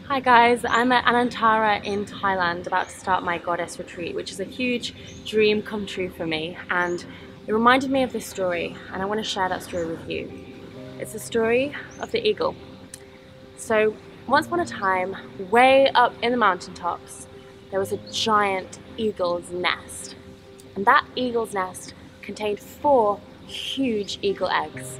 Hi guys, I'm at Anantara in Thailand about to start my goddess retreat, which is a huge dream come true for me, and it reminded me of this story and I want to share that story with you. It's the story of the eagle. So once upon a time, way up in the mountaintops, there was a giant eagle's nest, and that eagle's nest contained 4 huge eagle eggs.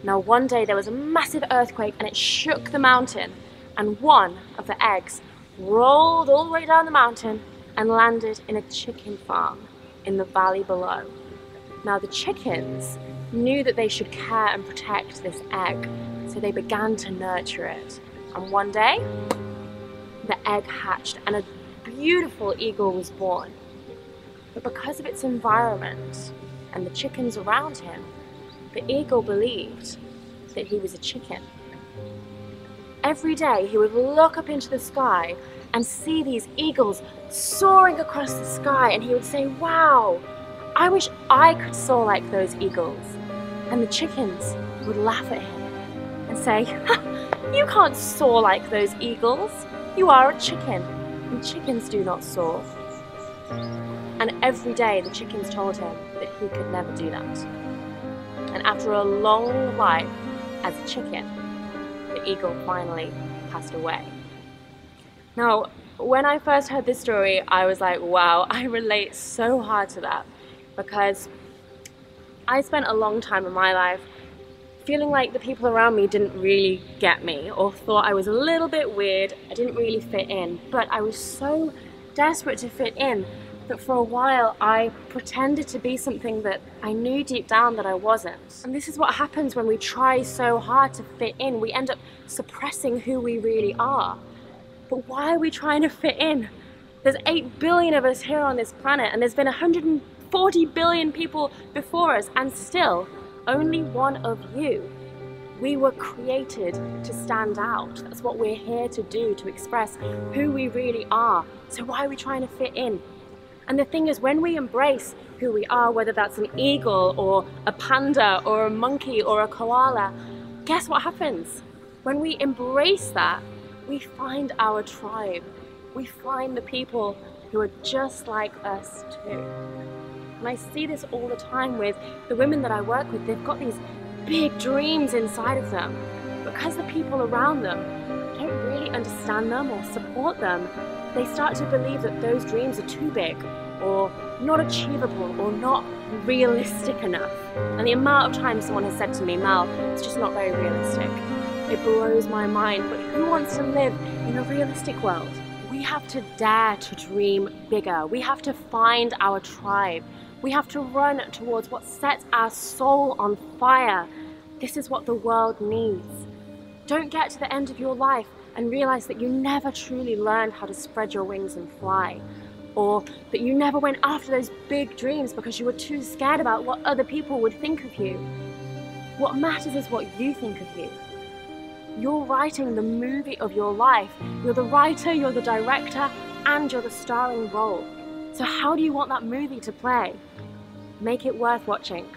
Now one day there was a massive earthquake and it shook the mountain, and one of the eggs rolled all the way down the mountain and landed in a chicken farm in the valley below. Now the chickens knew that they should care and protect this egg, so they began to nurture it. And one day, the egg hatched and a beautiful eagle was born. But because of its environment and the chickens around him, the eagle believed that he was a chicken. Every day he would look up into the sky and see these eagles soaring across the sky, and he would say, "Wow, I wish I could soar like those eagles." And the chickens would laugh at him and say, "You can't soar like those eagles. You are a chicken, and chickens do not soar." And every day the chickens told him that he could never do that. And after a long life as a chicken, the eagle finally passed away. Now, when I first heard this story, I was like, wow, I relate so hard to that, because I spent a long time in my life feeling like the people around me didn't really get me, or thought I was a little bit weird, I didn't really fit in. But I was so desperate to fit in that for a while I pretended to be something that I knew deep down that I wasn't. And this is what happens when we try so hard to fit in. We end up suppressing who we really are. But why are we trying to fit in? There's 8 billion of us here on this planet, and there's been 140 billion people before us, and still only one of you. We were created to stand out. That's what we're here to do, to express who we really are. So why are we trying to fit in? And the thing is, when we embrace who we are, whether that's an eagle or a panda or a monkey or a koala, guess what happens? When we embrace that, we find our tribe. We find the people who are just like us too. And I see this all the time with the women that I work with. They've got these big dreams inside of them. Because the people around them don't really understand them or support them, they start to believe that those dreams are too big, or not achievable, or not realistic enough. And the amount of times someone has said to me, "Mal, it's just not very realistic," it blows my mind. But who wants to live in a realistic world? We have to dare to dream bigger. We have to find our tribe. We have to run towards what sets our soul on fire. This is what the world needs. Don't get to the end of your life and realize that you never truly learned how to spread your wings and fly, or that you never went after those big dreams because you were too scared about what other people would think of you. What matters is what you think of you. You're writing the movie of your life. You're the writer, you're the director, and you're the starring role. So how do you want that movie to play? Make it worth watching.